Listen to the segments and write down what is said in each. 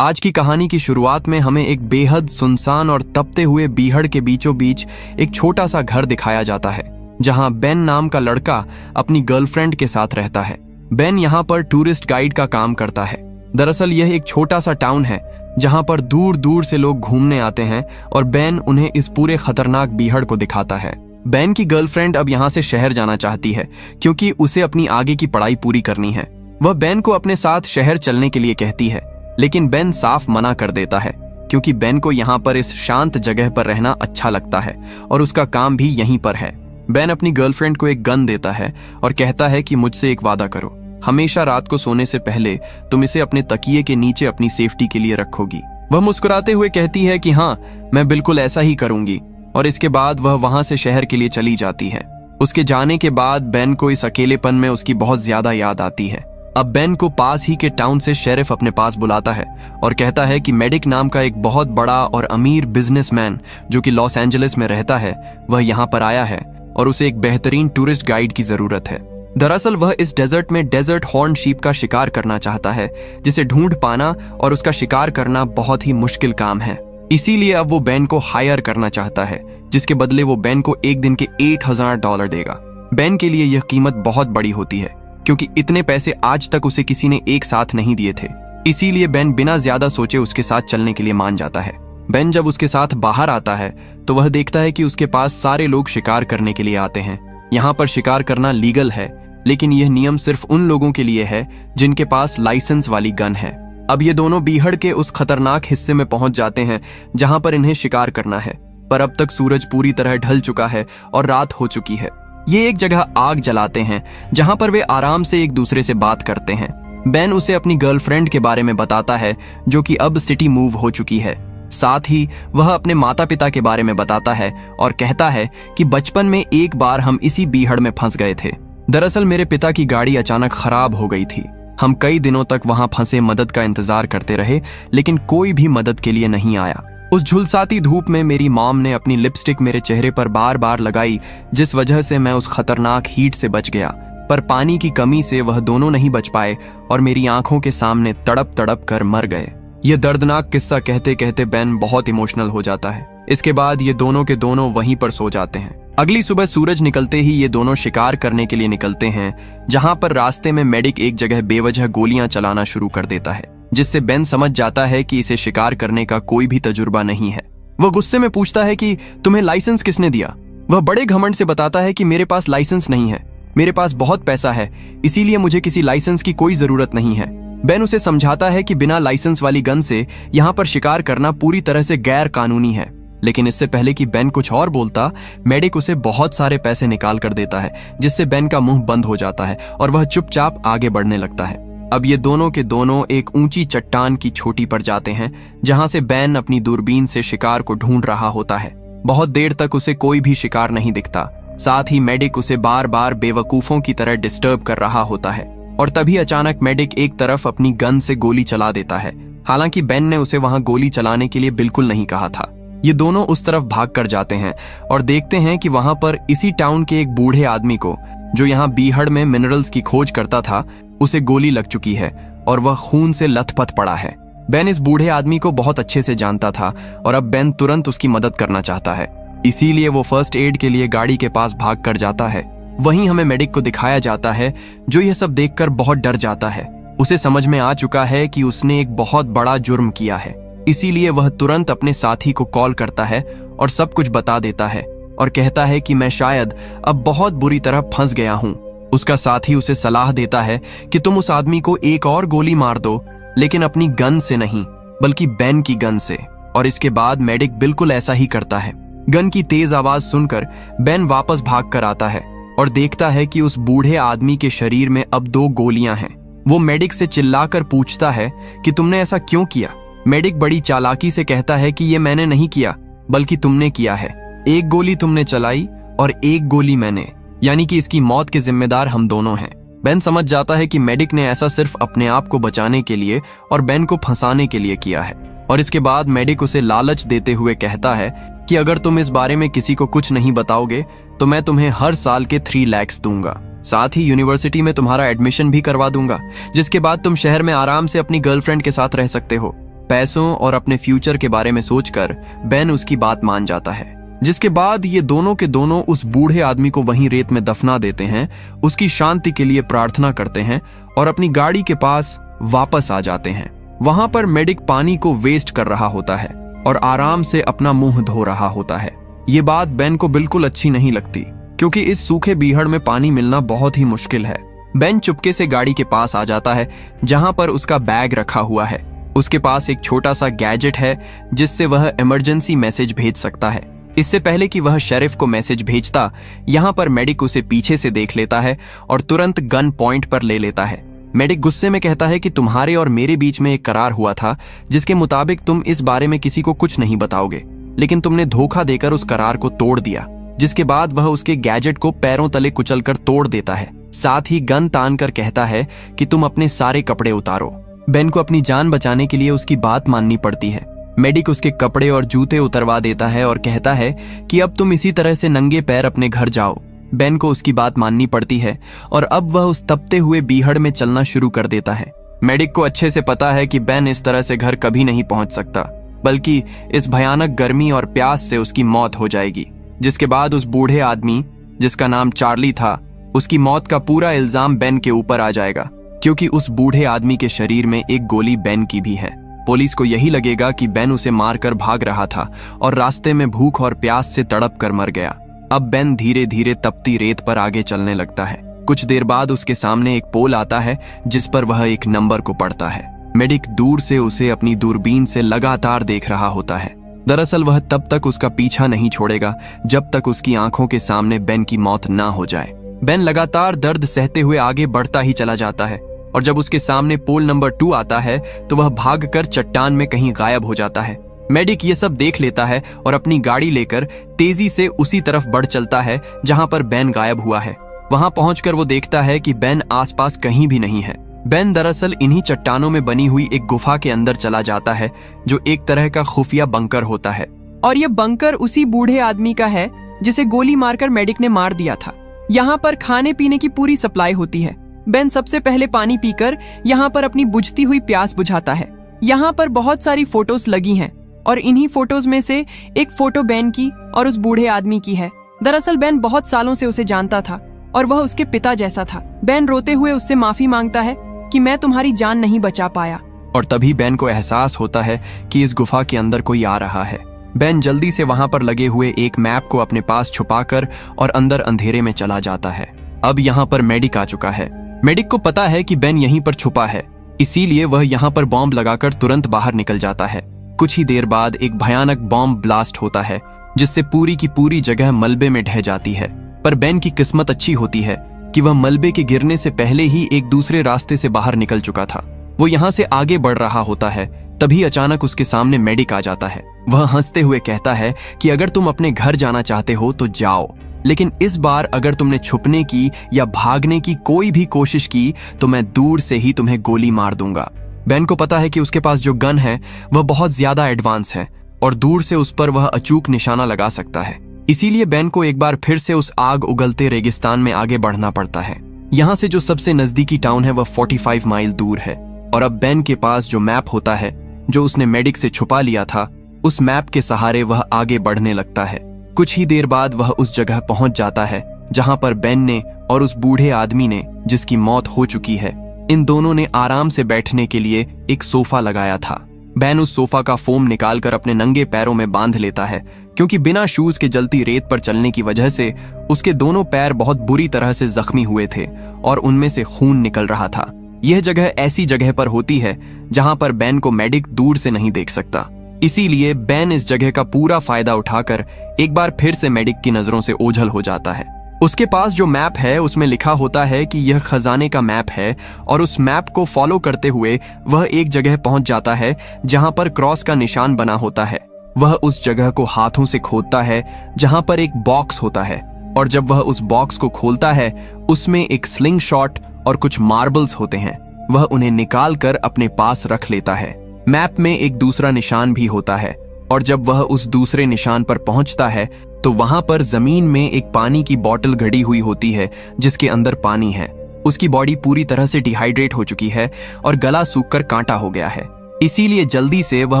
आज की कहानी की शुरुआत में हमें एक बेहद सुनसान और तपते हुए बीहड़ के बीचों बीच एक छोटा सा घर दिखाया जाता है, जहां बेन नाम का लड़का अपनी गर्लफ्रेंड के साथ रहता है। बेन यहाँ पर टूरिस्ट गाइड का काम करता है। दरअसल यह एक छोटा सा टाउन है जहां पर दूर दूर से लोग घूमने आते हैं और बेन उन्हें इस पूरे खतरनाक बीहड़ को दिखाता है। बेन की गर्लफ्रेंड अब यहाँ से शहर जाना चाहती है क्योंकि उसे अपनी आगे की पढ़ाई पूरी करनी है। वह बेन को अपने साथ शहर चलने के लिए कहती है, लेकिन बेन साफ मना कर देता है क्योंकि बेन को यहाँ पर इस शांत जगह पर रहना अच्छा लगता है और उसका काम भी यहीं पर है। बेन अपनी गर्लफ्रेंड को एक गन देता है और कहता है कि मुझसे एक वादा करो, हमेशा रात को सोने से पहले तुम इसे अपने तकिए के नीचे अपनी सेफ्टी के लिए रखोगी। वह मुस्कुराते हुए कहती है कि हाँ, मैं बिल्कुल ऐसा ही करूंगी, और इसके बाद वह वहां से शहर के लिए चली जाती है। उसके जाने के बाद बेन को इस अकेलेपन में उसकी बहुत ज्यादा याद आती है। अब बेन को पास ही के टाउन से शेरिफ अपने पास बुलाता है और कहता है कि मेडिक नाम का एक बहुत बड़ा और अमीर बिजनेसमैन जो कि लॉस एंजलिस में रहता है, वह यहाँ पर आया है और उसे एक बेहतरीन टूरिस्ट गाइड की जरूरत है। दरअसल वह इस डेजर्ट में डेजर्ट हॉर्न शीप का शिकार करना चाहता है, जिसे ढूंढ पाना और उसका शिकार करना बहुत ही मुश्किल काम है। इसीलिए अब वो बेन को हायर करना चाहता है, जिसके बदले वो बेन को एक दिन के $8,000 देगा। बेन के लिए यह कीमत बहुत बड़ी होती है क्योंकि इतने पैसे आज तक उसे किसी ने एक साथ नहीं दिए थे। इसीलिए बेन बिना ज्यादा सोचे उसके साथ चलने के लिए मान जाता है। बेन जब उसके साथ बाहर आता है तो वह देखता है कि उसके पास सारे लोग शिकार करने के लिए आते हैं। यहाँ पर शिकार करना लीगल है, लेकिन यह नियम सिर्फ उन लोगों के लिए है जिनके पास लाइसेंस वाली गन है। अब ये दोनों बीहड़ के उस खतरनाक हिस्से में पहुंच जाते हैं जहां पर इन्हें शिकार करना है, पर अब तक सूरज पूरी तरह ढल चुका है और रात हो चुकी है। ये एक जगह आग जलाते हैं जहां पर वे आराम से एक दूसरे से बात करते हैं। बेन उसे अपनी गर्लफ्रेंड के बारे में बताता है जो कि अब सिटी मूव हो चुकी है। साथ ही वह अपने माता पिता के बारे में बताता है और कहता है कि बचपन में एक बार हम इसी बीहड़ में फंस गए थे। दरअसल मेरे पिता की गाड़ी अचानक खराब हो गई थी। हम कई दिनों तक वहां फंसे मदद का इंतजार करते रहे, लेकिन कोई भी मदद के लिए नहीं आया। उस झुलसाती धूप में मेरी मॉम ने अपनी लिपस्टिक मेरे चेहरे पर बार बार लगाई, जिस वजह से मैं उस खतरनाक हीट से बच गया, पर पानी की कमी से वह दोनों नहीं बच पाए और मेरी आंखों के सामने तड़प तड़प कर मर गए। यह दर्दनाक किस्सा कहते कहते बेन बहुत इमोशनल हो जाता है। इसके बाद ये दोनों के दोनों वहीं पर सो जाते हैं। अगली सुबह सूरज निकलते ही ये दोनों शिकार करने के लिए निकलते हैं, जहां पर रास्ते में मेडिक एक जगह बेवजह गोलियां चलाना शुरू कर देता है, जिससे बेन समझ जाता है कि इसे शिकार करने का कोई भी तजुर्बा नहीं है। वह गुस्से में पूछता है कि तुम्हें लाइसेंस किसने दिया। वह बड़े घमंड से बताता है कि मेरे पास लाइसेंस नहीं है, मेरे पास बहुत पैसा है, इसीलिए मुझे किसी लाइसेंस की कोई जरूरत नहीं है। बेन उसे समझाता है कि बिना लाइसेंस वाली गन से यहाँ पर शिकार करना पूरी तरह से गैर कानूनी है, लेकिन इससे पहले कि बेन कुछ और बोलता, मेडिक उसे बहुत सारे पैसे निकाल कर देता है, जिससे बेन का मुंह बंद हो जाता है और वह चुपचाप आगे बढ़ने लगता है। अब ये दोनों के दोनों एक ऊंची चट्टान की चोटी पर जाते हैं, जहां से बेन अपनी दूरबीन से शिकार को ढूंढ रहा होता है। बहुत देर तक उसे कोई भी शिकार नहीं दिखता। साथ ही मेडिक उसे बार बार बेवकूफों की तरह डिस्टर्ब कर रहा होता है, और तभी अचानक मेडिक एक तरफ अपनी गन से गोली चला देता है। हालांकि बेन ने उसे वहां गोली चलाने के लिए बिल्कुल नहीं कहा था। ये दोनों उस तरफ भाग कर जाते हैं और देखते हैं कि वहां पर इसी टाउन के एक बूढ़े आदमी को, जो यहाँ बीहड़ में मिनरल्स की खोज करता था, उसे गोली लग चुकी है और वह खून से लथपथ पड़ा है। बेन इस बूढ़े आदमी को बहुत अच्छे से जानता था और अब बेन तुरंत उसकी मदद करना चाहता है। इसीलिए वो फर्स्ट एड के लिए गाड़ी के पास भाग कर जाता है। वहीं हमें मेडिक को दिखाया जाता है, जो यह सब देखकर बहुत डर जाता है। उसे समझ में आ चुका है कि उसने एक बहुत बड़ा जुर्म किया है, इसीलिए वह तुरंत अपने साथी को कॉल करता है और सब कुछ बता देता है और कहता है कि मैं शायद अब बहुत बुरी तरह फंस गया हूँ। उसका साथी उसे सलाह देता है कि तुम उस आदमी को एक और गोली मार दो, लेकिन अपनी गन से नहीं, बल्कि बेन की गन से। और इसके बाद मेडिक बिल्कुल ऐसा ही करता है। गन की तेज आवाज सुनकर बेन वापस भाग कर आता है और देखता है कि उस बूढ़े आदमी के शरीर में अब 2 गोलियां हैं। वो मेडिक से चिल्लाकर पूछता है कि तुमने ऐसा क्यों किया। मेडिक बड़ी चालाकी से कहता है कि ये मैंने नहीं किया, बल्कि तुमने किया है। एक गोली तुमने चलाई और एक गोली मैंने, यानी कि इसकी मौत के जिम्मेदार हम दोनों हैं। बेन समझ जाता है कि मेडिक ने ऐसा सिर्फ अपने आप को बचाने के लिए और बेन को फंसाने के लिए किया है। और इसके बाद मेडिक उसे लालच देते हुए कहता है कि अगर तुम इस बारे में किसी को कुछ नहीं बताओगे तो मैं तुम्हें हर साल के 3 लाख दूंगा। साथ ही यूनिवर्सिटी में तुम्हारा एडमिशन भी करवा दूंगा, जिसके बाद तुम शहर में आराम से अपनी गर्लफ्रेंड के साथ रह सकते हो। पैसों और अपने फ्यूचर के बारे में सोचकर बेन उसकी बात मान जाता है, जिसके बाद ये दोनों के दोनों उस बूढ़े आदमी को वहीं रेत में दफना देते हैं, उसकी शांति के लिए प्रार्थना करते हैं और अपनी गाड़ी के पास वापस आ जाते हैं। वहां पर मेडिक पानी को वेस्ट कर रहा होता है और आराम से अपना मुंह धो रहा होता है। ये बात बेन को बिल्कुल अच्छी नहीं लगती, क्योंकि इस सूखे बीहड़ में पानी मिलना बहुत ही मुश्किल है। बेन चुपके से गाड़ी के पास आ जाता है जहां पर उसका बैग रखा हुआ है। उसके पास एक छोटा सा गैजेट है जिससे वह इमरजेंसी मैसेज भेज सकता है। इससे पहले कि वह शेरिफ को मैसेज भेजता, यहाँ पर मेडिक उसे पीछे से देख लेता है और तुरंत गन पॉइंट पर ले लेता है। मेडिक गुस्से में कहता है कि तुम्हारे और मेरे बीच में एक करार हुआ था जिसके मुताबिक तुम इस बारे में किसी को कुछ नहीं बताओगे, लेकिन तुमने धोखा देकर उस करार को तोड़ दिया। जिसके बाद वह उसके गैजेट को पैरों तले कुचलकर तोड़ देता है, साथ ही गन तान कर कहता है कि तुम अपने सारे कपड़े उतारो। बेन को अपनी जान बचाने के लिए उसकी बात माननी पड़ती है। मेडिक उसके कपड़े और जूते उतरवा देता है और कहता है कि अब तुम इसी तरह से नंगे पैर अपने घर जाओ। बेन को उसकी बात माननी पड़ती है और अब वह उस तपते हुए बीहड़ में चलना शुरू कर देता है। मेडिक को अच्छे से पता है कि बेन इस तरह से घर कभी नहीं पहुंच सकता, बल्कि इस भयानक गर्मी और प्यास से उसकी मौत हो जाएगी। जिसके बाद उस बूढ़े आदमी, जिसका नाम चार्ली था, उसकी मौत का पूरा इल्जाम बेन के ऊपर आ जाएगा, क्योंकि उस बूढ़े आदमी के शरीर में एक गोली बेन की भी है। पुलिस को यही लगेगा कि बेन उसे मारकर भाग रहा था और रास्ते में भूख और प्यास से तड़प कर मर गया। अब बेन धीरे धीरे तपती रेत पर आगे चलने लगता है। कुछ देर बाद उसके सामने एक पोल आता है जिस पर वह एक नंबर को पढ़ता है। मेडिक दूर से उसे अपनी दूरबीन से लगातार देख रहा होता है। दरअसल वह तब तक उसका पीछा नहीं छोड़ेगा जब तक उसकी आंखों के सामने बेन की मौत ना हो जाए। बेन लगातार दर्द सहते हुए आगे बढ़ता ही चला जाता है और जब उसके सामने पोल नंबर 2 आता है तो वह भागकर चट्टान में कहीं गायब हो जाता है। मेडिक ये सब देख लेता है और अपनी गाड़ी लेकर तेजी से उसी तरफ बढ़ चलता है जहां पर बेन गायब हुआ है। वहां पहुंचकर वो देखता है कि बेन आसपास कहीं भी नहीं है। बेन दरअसल इन्हीं चट्टानों में बनी हुई एक गुफा के अंदर चला जाता है जो एक तरह का खुफिया बंकर होता है। और ये बंकर उसी बूढ़े आदमी का है जिसे गोली मारकर मेडिक ने मार दिया था। यहाँ पर खाने पीने की पूरी सप्लाई होती है। बेन सबसे पहले पानी पीकर यहाँ पर अपनी बुझती हुई प्यास बुझाता है। यहाँ पर बहुत सारी फोटोज लगी हैं और इन्हीं फोटोज में से एक फोटो बेन की और उस बूढ़े आदमी की है। दरअसल बेन बहुत सालों से उसे जानता था और वह उसके पिता जैसा था। बेन रोते हुए उससे माफी मांगता है कि मैं तुम्हारी जान नहीं बचा पाया। और तभी बेन को एहसास होता है कि इस गुफा के अंदर कोई आ रहा है। बेन जल्दी से वहां पर लगे हुए एक मैप को अपने पास छुपाकर और अंदर अंधेरे में चला जाता है। अब यहाँ पर मेडिक आ चुका है। मेडिक को पता है कि बेन यहीं पर छुपा है, इसीलिए वह यहाँ पर बॉम्ब लगाकर तुरंत बाहर निकल जाता है। कुछ ही देर बाद एक भयानक बॉम्ब ब्लास्ट होता है जिससे पूरी की पूरी जगह मलबे में ढह जाती है। पर बेन की किस्मत अच्छी होती है कि वह मलबे के गिरने से पहले ही एक दूसरे रास्ते से बाहर निकल चुका था। वो यहाँ से आगे बढ़ रहा होता है, तभी अचानक उसके सामने मेडिक आ जाता है। वह हंसते हुए कहता है कि अगर तुम अपने घर जाना चाहते हो तो जाओ, लेकिन इस बार अगर तुमने छुपने की या भागने की कोई भी कोशिश की तो मैं दूर से ही तुम्हें गोली मार दूंगा। बेन को पता है कि उसके पास जो गन है वह बहुत ज्यादा एडवांस है और दूर से उस पर वह अचूक निशाना लगा सकता है। इसीलिए बेन को एक बार फिर से उस आग उगलते रेगिस्तान में आगे बढ़ना पड़ता है। यहाँ से जो सबसे नजदीकी टाउन है वह 45 माइल दूर है और अब बेन के पास जो मैप होता है जो उसने मेडिक से छुपा लिया था, उस मैप के सहारे वह आगे बढ़ने लगता है। कुछ ही देर बाद वह उस जगह पहुंच जाता है जहां पर बेन ने और उस बूढ़े आदमी ने, जिसकी मौत हो चुकी है, इन दोनों ने आराम से बैठने के लिए एक सोफा लगाया था। बेन उस सोफा का फोम निकालकर अपने नंगे पैरों में बांध लेता है, क्योंकि बिना शूज के जलती रेत पर चलने की वजह से उसके दोनों पैर बहुत बुरी तरह से जख्मी हुए थे और उनमें से खून निकल रहा था। यह जगह ऐसी जगह पर होती है जहां पर बेन को मेडिक दूर से नहीं देख सकता। इसीलिए बेन इस जगह का पूरा फायदा उठाकर एक बार फिर से मेडिक की नजरों से ओझल हो जाता है। उसके पास जो मैप है उसमें लिखा होता है कि यह खजाने का मैप है और उस मैप को फॉलो करते हुए वह एक जगह पहुंच जाता है जहां पर क्रॉस का निशान बना होता है। वह उस जगह को हाथों से खोदता है जहां पर एक बॉक्स होता है और जब वह उस बॉक्स को खोलता है उसमें एक स्लिंग शॉट और कुछ मार्बल्स होते हैं। वह उन्हें निकाल कर अपने पास रख लेता है। मैप में एक दूसरा निशान भी होता है और जब वह उस दूसरे निशान पर पहुंचता है तो वहां पर जमीन में एक पानी की बोतल गड़ी हुई होती है जिसके अंदर पानी है। उसकी बॉडी पूरी तरह से डिहाइड्रेट हो चुकी है और गला सूखकर कांटा हो गया है। इसीलिए जल्दी से वह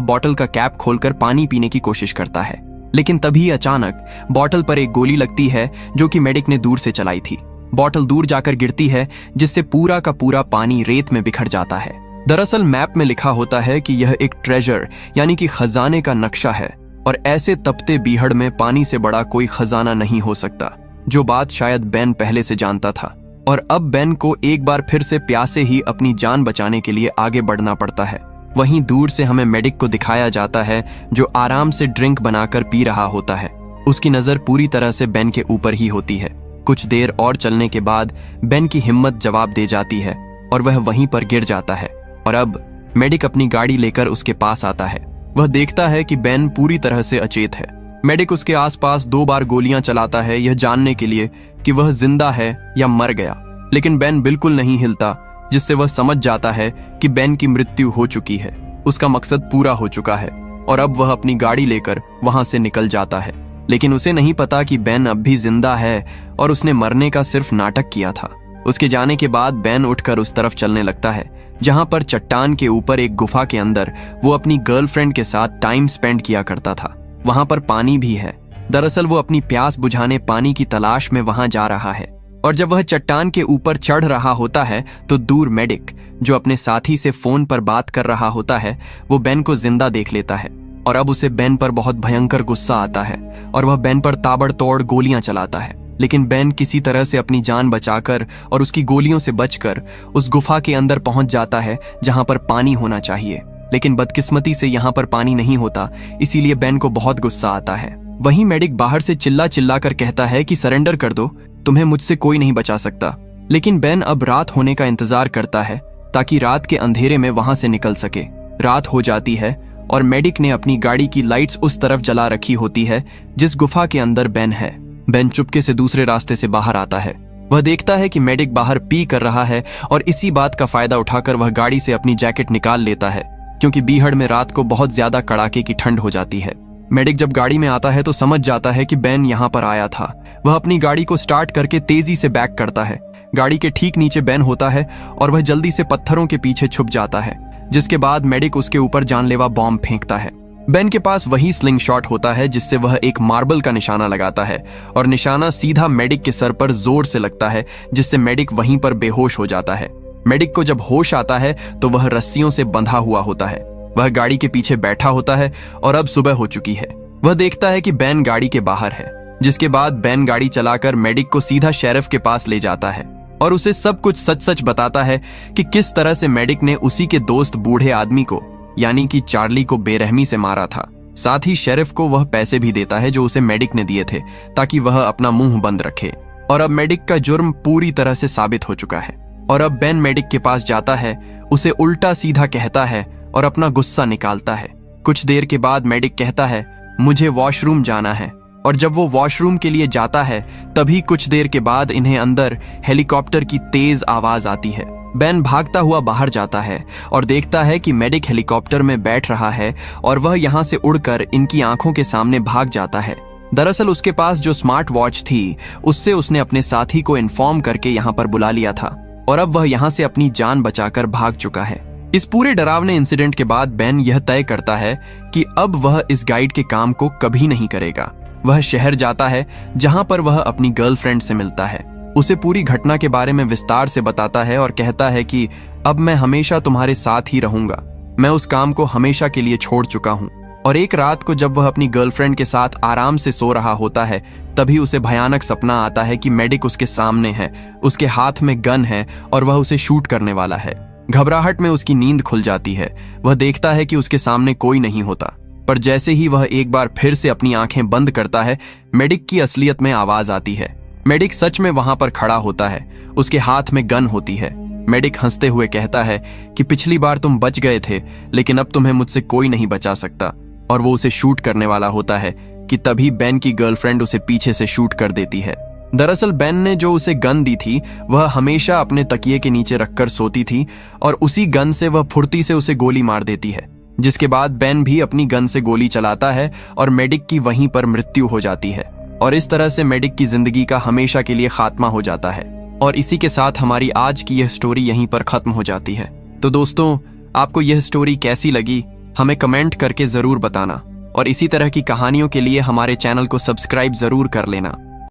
बॉटल का कैप खोलकर पानी पीने की कोशिश करता है, लेकिन तभी अचानक बॉटल पर एक गोली लगती है जो कि मेडिक ने दूर से चलाई थी। बॉटल दूर जाकर गिरती है, जिससे पूरा का पूरा पानी रेत में बिखर जाता है। दरअसल मैप में लिखा होता है कि यह एक ट्रेजर यानी कि खजाने का नक्शा है, और ऐसे तपते बीहड़ में पानी से बड़ा कोई खजाना नहीं हो सकता, जो बात शायद बेन पहले से जानता था। और अब बेन को एक बार फिर से प्यासे ही अपनी जान बचाने के लिए आगे बढ़ना पड़ता है। वहीं दूर से हमें मेडिक को दिखाया जाता है, जो आराम से ड्रिंक बनाकर पी रहा होता है। उसकी नजर पूरी तरह से बेन के ऊपर ही होती है। कुछ देर और चलने के बाद बेन की हिम्मत जवाब दे जाती है और वह वहीं पर गिर जाता है। और अब मेडिक अपनी गाड़ी लेकर उसके पास आता है। वह देखता है कि बेन पूरी तरह से अचेत है। मेडिक उसके आसपास 2 बार गोलियां चलाता है, यह जानने के लिए कि वह जिंदा है या मर गया, लेकिन बेन बिल्कुल नहीं हिलता, जिससे वह समझ जाता है कि बेन की मृत्यु हो चुकी है, उसका मकसद पूरा हो चुका है और अब वह अपनी गाड़ी लेकर वहां से निकल जाता है। लेकिन उसे नहीं पता कि बेन अब भी जिंदा है और उसने मरने का सिर्फ नाटक किया था। उसके जाने के बाद बेन उठकर उस तरफ चलने लगता है जहां पर चट्टान के ऊपर एक गुफा के अंदर वो अपनी गर्लफ्रेंड के साथ टाइम स्पेंड किया करता था। वहां पर पानी भी है। दरअसल वो अपनी प्यास बुझाने पानी की तलाश में वहां जा रहा है, और जब वह चट्टान के ऊपर चढ़ रहा होता है तो दूर मेडिक, जो अपने साथी से फोन पर बात कर रहा होता है, वो बेन को जिंदा देख लेता है। और अब उसे बेन पर बहुत भयंकर गुस्सा आता है और वह बेन पर ताबड़तोड़ गोलियां चलाता है। लेकिन बेन किसी तरह से अपनी जान बचाकर और उसकी गोलियों से बचकर उस गुफा के अंदर पहुंच जाता है जहां पर पानी होना चाहिए। लेकिन बदकिस्मती से यहाँ पर पानी नहीं होता, इसीलिए बेन को बहुत गुस्सा आता है। वहीं मेडिक बाहर से चिल्ला चिल्ला कर कहता है कि सरेंडर कर दो, तुम्हें मुझसे कोई नहीं बचा सकता। लेकिन बेन अब रात होने का इंतजार करता है ताकि रात के अंधेरे में वहां से निकल सके। रात हो जाती है और मेडिक ने अपनी गाड़ी की लाइट्स उस तरफ जला रखी होती है जिस गुफा के अंदर बेन है। बेन चुपके से दूसरे रास्ते से बाहर आता है। वह देखता है कि मेडिक बाहर पी कर रहा है और इसी बात का फायदा उठाकर वह गाड़ी से अपनी जैकेट निकाल लेता है, क्योंकि बीहड़ में रात को बहुत ज्यादा कड़ाके की ठंड हो जाती है। मेडिक जब गाड़ी में आता है तो समझ जाता है कि बेन यहाँ पर आया था। वह अपनी गाड़ी को स्टार्ट करके तेजी से बैक करता है। गाड़ी के ठीक नीचे बेन होता है और वह जल्दी से पत्थरों के पीछे छुप जाता है, जिसके बाद मेडिक उसके ऊपर जानलेवा बॉम्ब फेंकता है। बेन के पास वही स्लिंग शॉट होता है जिससे वह एक मार्बल का निशाना लगाता है और निशाना सीधा मेडिक के सर पर जोर से लगता है, जिससे मेडिक वहीं पर बेहोश हो जाता है। मेडिक को जब होश आता है तो वह रस्सियों से बंधा हुआ होता है। वह गाड़ी के पीछे बैठा होता है और अब सुबह हो चुकी है। वह देखता है कि बेन गाड़ी के बाहर है, जिसके बाद बेन गाड़ी चलाकर मेडिक को सीधा शेरिफ के पास ले जाता है और उसे सब कुछ सच सच बताता है कि किस तरह से मेडिक ने उसी के दोस्त बूढ़े आदमी को, यानी कि चार्ली को बेरहमी से मारा था। साथ ही शेरिफ को वह पैसे भी देता है जो उसे मेडिक ने दिए थे ताकि वह अपना मुंह बंद रखे। और अब मेडिक का जुर्म पूरी तरह से साबित हो चुका है। और अब बेन मेडिक के पास जाता है, उसे उल्टा सीधा कहता है और अपना गुस्सा निकालता है। कुछ देर के बाद मेडिक कहता है, मुझे वॉशरूम जाना है। और जब वो वॉशरूम के लिए जाता है तभी कुछ देर के बाद इन्हें अंदर हेलीकॉप्टर की तेज आवाज आती है। बेन भागता हुआ बाहर जाता है और देखता है कि मेडिक हेलीकॉप्टर में बैठ रहा है और वह यहाँ से उड़कर इनकी आंखों के सामने भाग जाता है। दरअसल उसके पास जो स्मार्ट वॉच थी उससे उसने अपने साथी को इन्फॉर्म करके यहाँ पर बुला लिया था और अब वह यहाँ से अपनी जान बचाकर भाग चुका है। इस पूरे डरावने इंसिडेंट के बाद बेन यह तय करता है कि अब वह इस गाइड के काम को कभी नहीं करेगा। वह शहर जाता है जहां पर वह अपनी गर्लफ्रेंड से मिलता है, उसे पूरी घटना के बारे में विस्तार से बताता है और कहता है कि अब मैं हमेशा तुम्हारे साथ ही रहूंगा। मैं उस काम को हमेशा के लिए छोड़ चुका हूं। और एक रात को जब वह अपनी गर्लफ्रेंड के साथ आराम से सो रहा होता है तभी उसे भयानक सपना आता है कि मेडिक उसके सामने है, उसके हाथ में गन है और वह उसे शूट करने वाला है। घबराहट में उसकी नींद खुल जाती है। वह देखता है कि उसके सामने कोई नहीं होता, पर जैसे ही वह एक बार फिर से अपनी आंखें बंद करता है मेडिक की असलियत में आवाज आती है। मेडिक सच में वहां पर खड़ा होता है, उसके हाथ में गन होती है। मेडिक हंसते हुए कहता है कि पिछली बार तुम बच गए थे लेकिन अब तुम्हें मुझसे कोई नहीं बचा सकता, और वो उसे शूट करने वाला होता है कि तभी बेन की गर्लफ्रेंड उसे पीछे से शूट कर देती है। दरअसल बेन ने जो उसे गन दी थी वह हमेशा अपने तकिए के नीचे रखकर सोती थी और उसी गन से वह फुर्ती से उसे गोली मार देती है, जिसके बाद बेन भी अपनी गन से गोली चलाता है और मेडिक की वहीं पर मृत्यु हो जाती है। और इस तरह से मेडिक की जिंदगी का हमेशा के लिए खात्मा हो जाता है। और इसी के साथ हमारी आज की यह स्टोरी यहीं पर खत्म हो जाती है। तो दोस्तों, आपको यह स्टोरी कैसी लगी हमें कमेंट करके जरूर बताना और इसी तरह की कहानियों के लिए हमारे चैनल को सब्सक्राइब जरूर कर लेना।